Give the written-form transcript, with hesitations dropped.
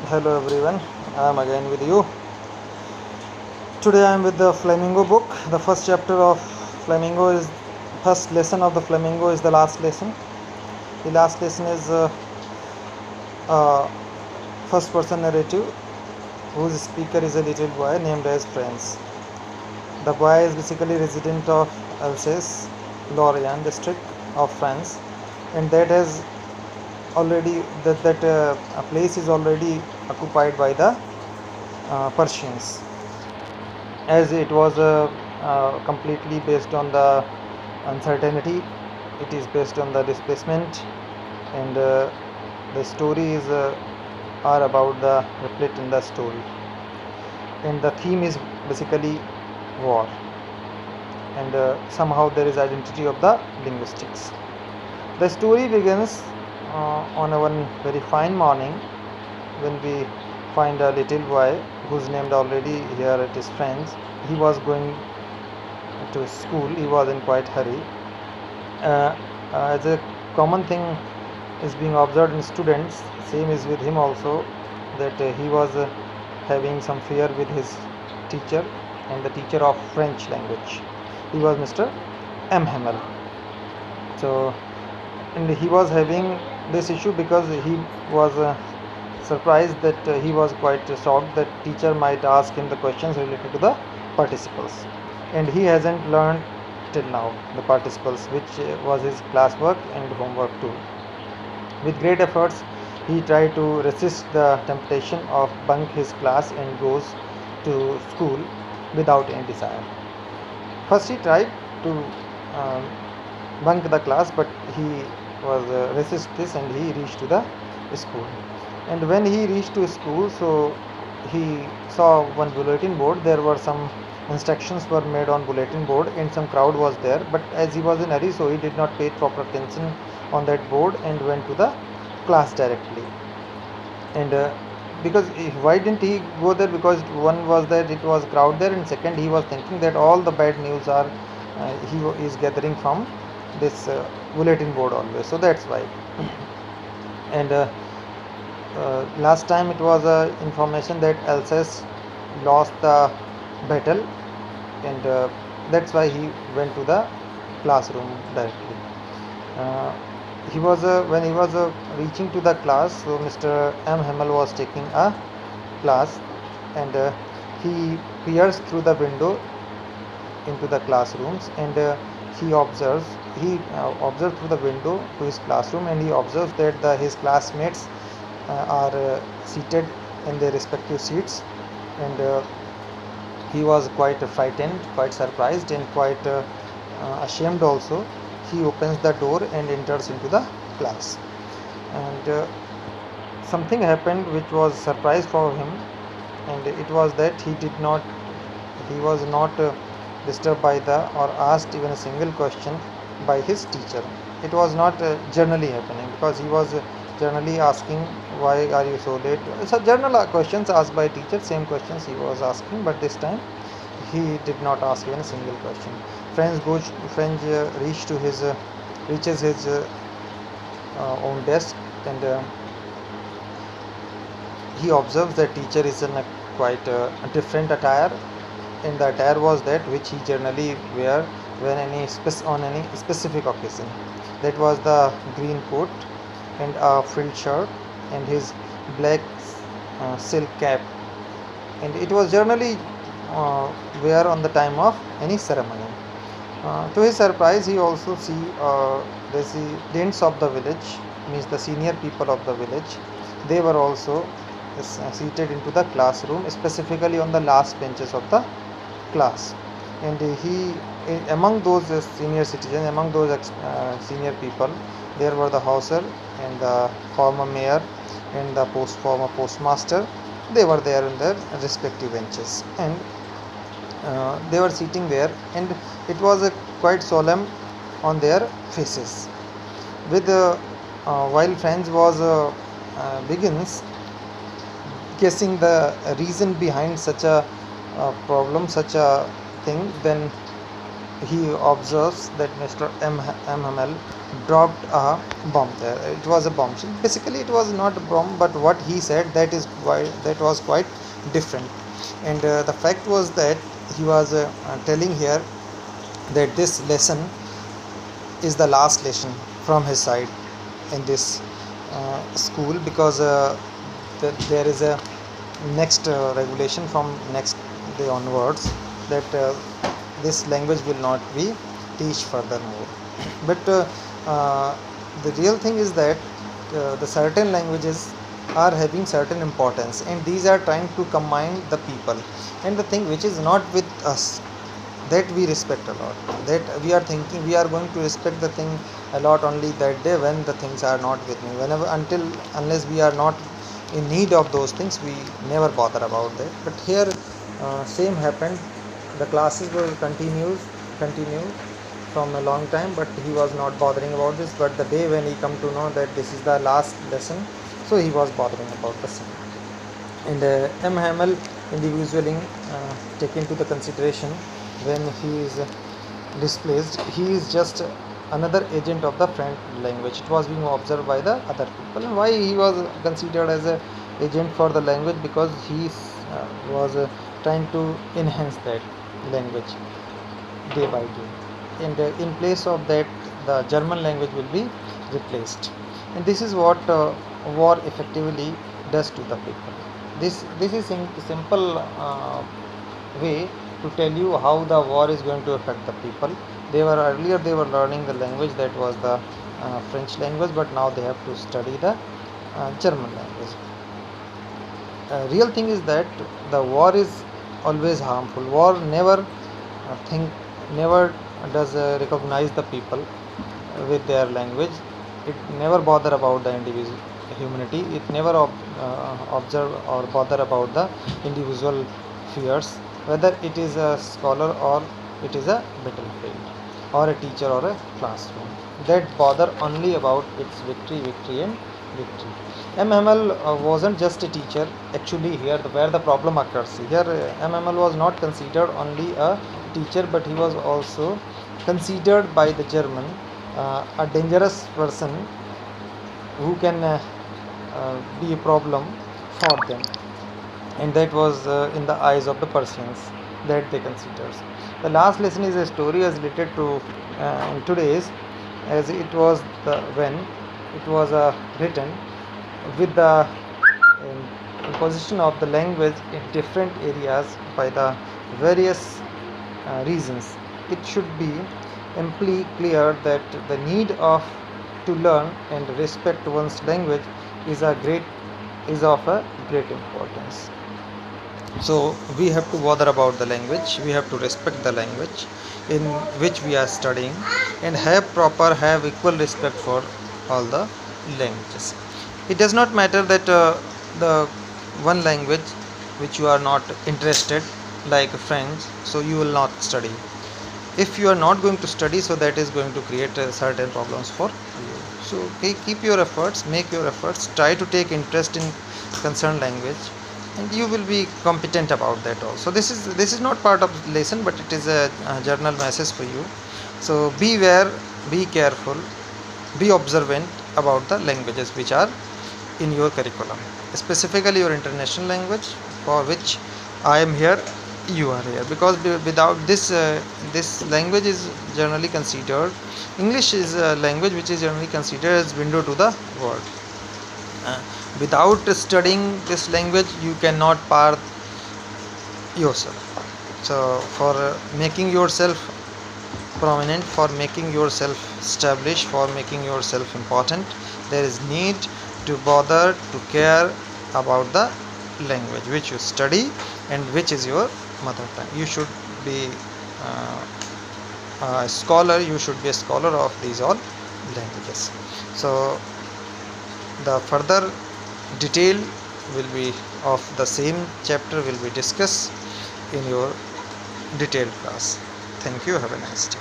Hello everyone, I am again with you. Today I am with the Flamingo book. The first chapter of Flamingo is first lesson of the Flamingo is the last lesson. The last lesson is uh, first person narrative whose speaker is a little boy named as Franz. The boy is basically resident of Alsace, Lorraine district of France, and that has already that a place is already occupied by the Persians, as it was completely based on the uncertainty. It is based on the displacement, and the story is are about the replit in the story, and the theme is basically war, and somehow there is identity of the linguistics. The story begins on a one very fine morning when we find a little boy whose named already here it is Franz. He was going to school. He was in quite hurry. As a common thing is being observed in students, same is with him also, that he was having some fear with his teacher, and the teacher of French language. He was Mr. M. Hamel. So, and he was having this issue because he was surprised that he was quite shocked that teacher might ask him the questions related to the participles, and he hasn't learned till now the participles, which was his classwork and homework too. With great efforts he tried to resist the temptation of bunk his class and goes to school without any desire. First he tried to um, bunk the class, but he was resist this, and he reached to the school. And when he reached to school, so he saw one bulletin board. There were some instructions were made on bulletin board, and some crowd was there, but as he was in hurry, so he did not pay proper attention on that board and went to the class directly. And because why didn't he go there? Because one was that it was crowd there, and second he was thinking that all the bad news are he is gathering from this bulletin board always, so that's why. And last time it was information that Alsace lost the battle, and that's why he went to the classroom directly. uh, he was when he was reaching to the class, so Mr. M. Hamel was taking a class, and he peers through the window into the classrooms, and he observed through the window to his classroom, and he observes that his classmates are seated in their respective seats, and he was quite frightened, quite surprised, and quite ashamed also. He opens the door and enters into the class, and something happened which was surprise for him, and it was that he was not disturbed by the or asked even a single question by his teacher. It was not generally happening, because he was generally asking why are you so late. So general questions asked by teacher, same questions he was asking, but this time he did not ask even a single question. French reaches his own desk, and he observes that teacher is in a quite different attire, and the attire was that which he generally wear when on any specific occasion. That was the green coat and a frilled shirt and his black silk cap, and it was generally wear on the time of any ceremony. To his surprise, he also see the residents of the village, means the senior people of the village. They were also seated into the classroom, specifically on the last benches of the class. And among those senior citizens, among those senior people, there were the Hauser and the former mayor and the former postmaster. They were there in their respective benches, and they were sitting there, and it was quite solemn on their faces. With while Franz was begins guessing the reason behind such a problem, such a thing, then he observes that Mr. M. Hamel dropped a bomb there. It was a bomb. Basically, it was not a bomb, but what he said, that was quite different. And the fact was that he was telling here that this lesson is the last lesson from his side in this school, because there is a next regulation from next day onwards, that this language will not be teach furthermore. But the real thing is that the certain languages are having certain importance, and these are trying to combine the people, and the thing which is not with us, that we respect a lot, that we are thinking we are going to respect the thing a lot only that day when the things are not with me. Unless we are not in need of those things, we never bother about that. But here same happened. The classes will continue from a long time, but he was not bothering about this. But the day when he come to know that this is the last lesson, so he was bothering about the same. And M. Hamel individually take into the consideration, when he is displaced, he is just another agent of the French language. It was being observed by the other people. And why he was considered as a agent for the language? Because he was trying to enhance that language day by day, and in place of that, the German language will be replaced. And this is what war effectively does to the people. This is simple way to tell you how the war is going to affect the people. They were learning the language that was the French language, but now they have to study the German language. Real thing is that the war is always harmful. War never does recognize the people with their language. It never bother about the individual humanity. It never observe or bother about the individual fears, whether it is a scholar or it is a battlefield or a teacher or a classroom. That bother only about its victory and victory. M. Hamel wasn't just a teacher. Actually, here where the problem occurs. Here, M. Hamel was not considered only a teacher, but he was also considered by the German a dangerous person who can be a problem for them, and that was in the eyes of the Persians, that they considered. The last lesson is a story as related to in today's, as it was when it was written with the imposition of the language in different areas by the various reasons. It should be amply clear that the need of to learn and respect one's language is of a great importance. So we have to bother about the language, we have to respect the language in which we are studying, and have equal respect for all the languages. It does not matter that the one language which you are not interested, like French, so you will not study. If you are not going to study, so that is going to create certain problems for you. So keep your efforts, make your efforts, try to take interest in concerned language, and you will be competent about that also. This is not part of the lesson, but it is a journal message for you. So beware, be careful, be observant about the languages which are in your curriculum, specifically your international language, for which I am here, you are here, because without this this language is generally considered, English is a language which is generally considered as window to the world. Without studying this language, you cannot path yourself. So for making yourself prominent, for making yourself established, for making yourself important, there is need to bother to care about the language which you study and which is your mother tongue. You should be a scholar, you should be a scholar of these all languages. So the further detail will be of the same chapter will be discussed in your detailed class. Thank you. Have a nice day.